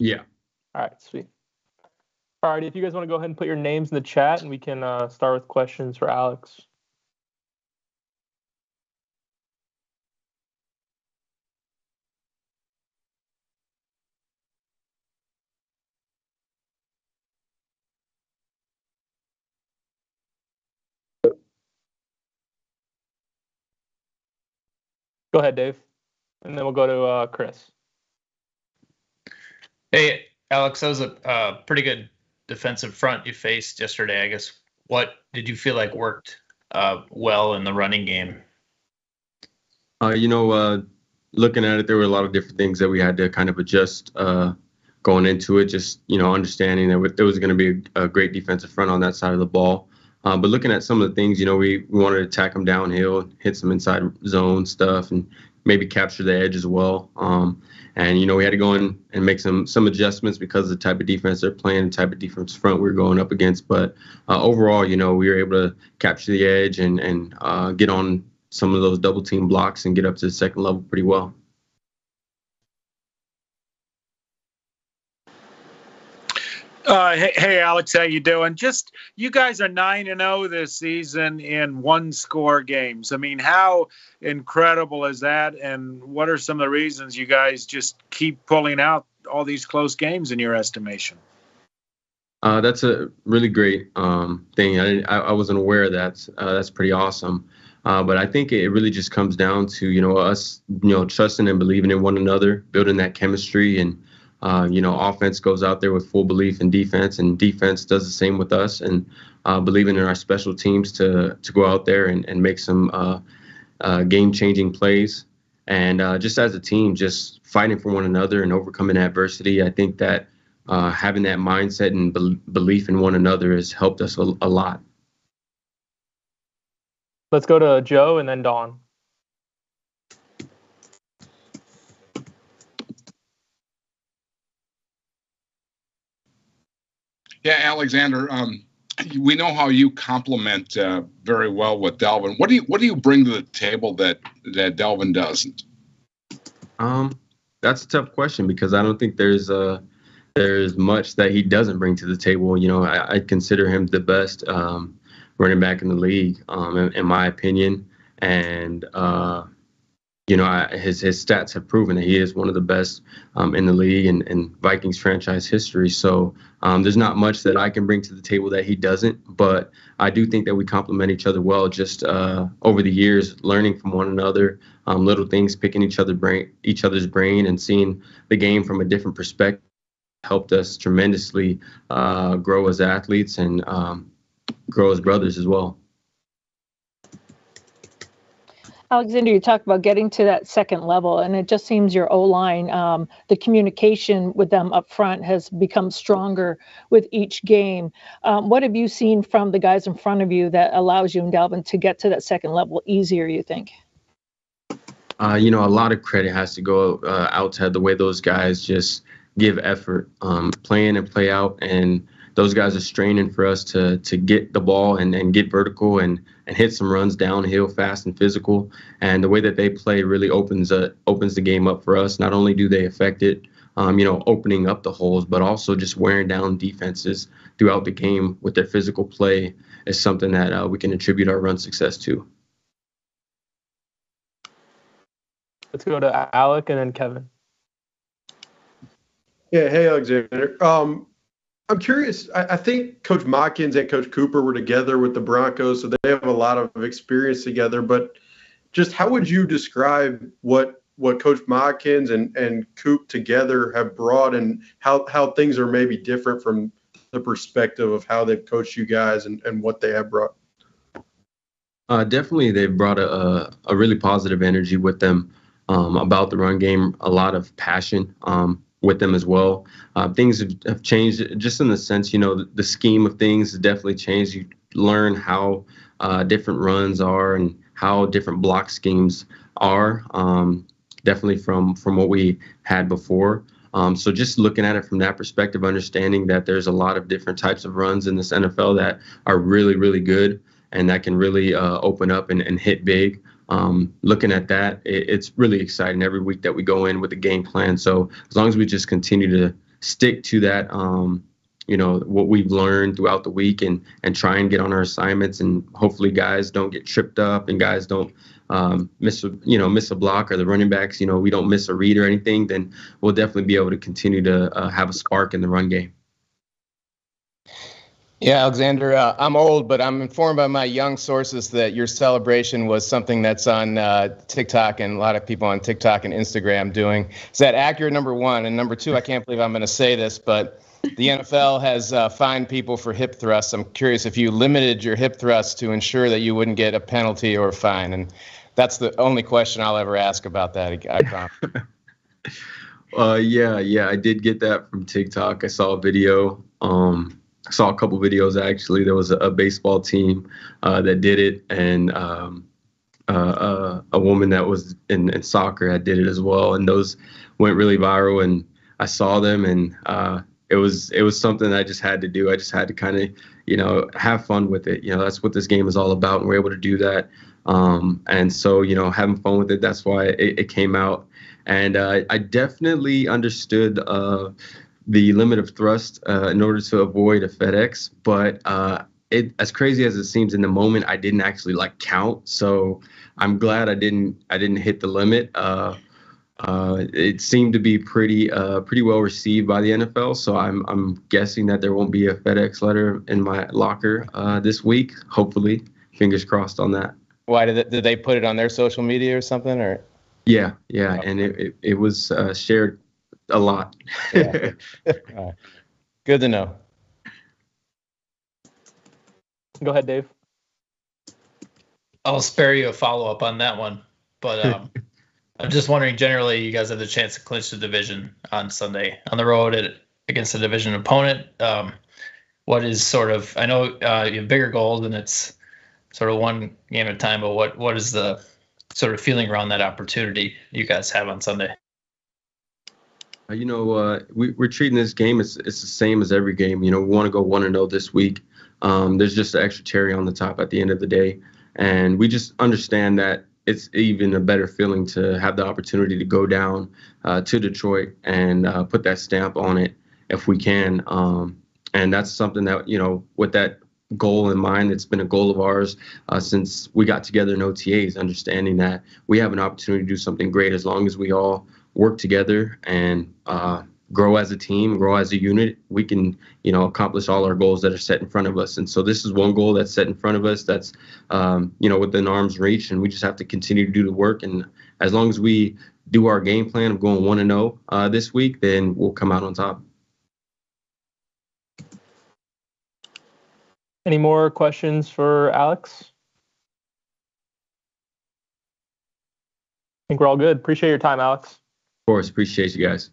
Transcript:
Yeah. All right, sweet. All right, if you guys want to go ahead and put your names in the chat, and we can start with questions for Alex. Go ahead, Dave, and then we'll go to Chris. Hey, Alex, that was a pretty good defensive front you faced yesterday. I guess what did you feel like worked well in the running game? Looking at it, there were a lot of different things that we had to kind of adjust going into it. Just understanding that there was going to be a great defensive front on that side of the ball. But looking at some of the things, we wanted to attack them downhill, hit some inside zone stuff, and maybe capture the edge as well. And we had to go in and make some adjustments because of the type of defense they're playing, the type of defense front we were going up against. But overall, we were able to capture the edge and get on some of those double team blocks and get up to the second level pretty well. Hey, Alex, how you doing? You guys are 9-0 this season in one-score games. I mean, how incredible is that? And what are some of the reasons you guys just keep pulling out all these close games in your estimation? That's a really great thing. I wasn't aware of that. That's pretty awesome. But I think it really just comes down to, us, trusting and believing in one another, building that chemistry, and offense goes out there with full belief in defense, and defense does the same with us, and believing in our special teams to go out there and make some game-changing plays. And just as a team, just fighting for one another and overcoming adversity, I think that having that mindset and belief in one another has helped us a lot. Let's go to Joe and then Dawn. Yeah, Alexander, we know how you complement very well with Delvin. What do you bring to the table that Delvin doesn't? That's a tough question because I don't think there's much that he doesn't bring to the table. I consider him the best running back in the league, in my opinion, and his stats have proven that he is one of the best in the league and in Vikings franchise history. So there's not much that I can bring to the table that he doesn't, but I do think that we complement each other well. Just over the years, learning from one another, little things, picking each other's brain, and seeing the game from a different perspective helped us tremendously grow as athletes and grow as brothers as well. Alexander, you talked about getting to that second level, and it just seems your O-line, the communication with them up front has become stronger with each game. What have you seen from the guys in front of you that allows you and Delvin to get to that second level easier, you think? A lot of credit has to go out to the way those guys just give effort, play in and play out, and those guys are straining for us to get the ball and get vertical and hit some runs downhill fast and physical. And the way that they play really opens the game up for us. Not only do they affect it, opening up the holes, but also just wearing down defenses throughout the game with their physical play is something that we can attribute our run success to. Let's go to Alec and then Kevin. Yeah, hey, Alexander. I'm curious. I think Coach Mattison and Coach Cooper were together with the Broncos, so they have a lot of experience together. But just how would you describe what Coach Mattison and Coop together have brought, and how things are maybe different from the perspective of how they've coached you guys and what they have brought? Definitely, they've brought a really positive energy with them about the run game, a lot of passion with them as well. Things have changed just in the sense, the scheme of things has definitely changed. You learn how different runs are and how different block schemes are, definitely from what we had before. So just looking at it from that perspective, understanding that there's a lot of different types of runs in this NFL that are really, really good and that can really open up and hit big. Looking at that, it's really exciting every week that we go in with a game plan. So as long as we just continue stick to that, what we've learned throughout the week and try and get on our assignments, and hopefully guys don't get tripped up and guys don't miss a block, or the running backs, we don't miss a read or anything, then we'll definitely be able to continue to have a spark in the run game. Yeah, Alexander, I'm old, but I'm informed by my young sources that your celebration was something that's on TikTok, and a lot of people on TikTok and Instagram doing. Is that accurate, number one? And number two, I can't believe I'm going to say this, but the NFL has fined people for hip thrusts. I'm curious if you limited your hip thrusts to ensure that you wouldn't get a penalty or a fine. And that's the only question I'll ever ask about that, I promise. Yeah, I did get that from TikTok. I saw a video. I saw a couple videos, actually. There was a baseball team that did it, and a woman that was in soccer had did it as well, and those went really viral. And I saw them, and it was something that I just had to do. I just had to kind of have fun with it. That's what this game is all about, and we're able to do that. And so having fun with it, that's why it came out. And I definitely understood the limit of thrust in order to avoid a FedEx, but as crazy as it seems in the moment, I didn't actually count. So I'm glad I didn't hit the limit. It seemed to be pretty well received by the NFL. So I'm guessing that there won't be a FedEx letter in my locker this week. Hopefully, fingers crossed on that. Why did they put it on their social media or something? Or yeah, and it was shared a lot. Yeah. Good to know. Go ahead, Dave. I'll spare you a follow-up on that one, but I'm just wondering, generally, you guys have the chance to clinch the division on Sunday on the road against a division opponent. What is sort of, I know you have bigger goals and it's sort of one game at a time, but what is the sort of feeling around that opportunity you guys have on Sunday? We're treating this game, it's the same as every game. We want to go 1-0 this week. There's just an extra cherry on the top at the end of the day. And we just understand that it's even a better feeling to have the opportunity to go down to Detroit and put that stamp on it if we can. And that's something that, with that goal in mind, it's been a goal of ours since we got together in OTAs, understanding that we have an opportunity to do something great as long as we all work together and grow as a team, grow as a unit. We can, accomplish all our goals that are set in front of us. And so this is one goal that's set in front of us that's, within arm's reach, and we just have to continue to do the work. And as long as we do our game plan of going 1-0 this week, then we'll come out on top. Any more questions for Alex? I think we're all good. Appreciate your time, Alex. Of course, appreciate you guys.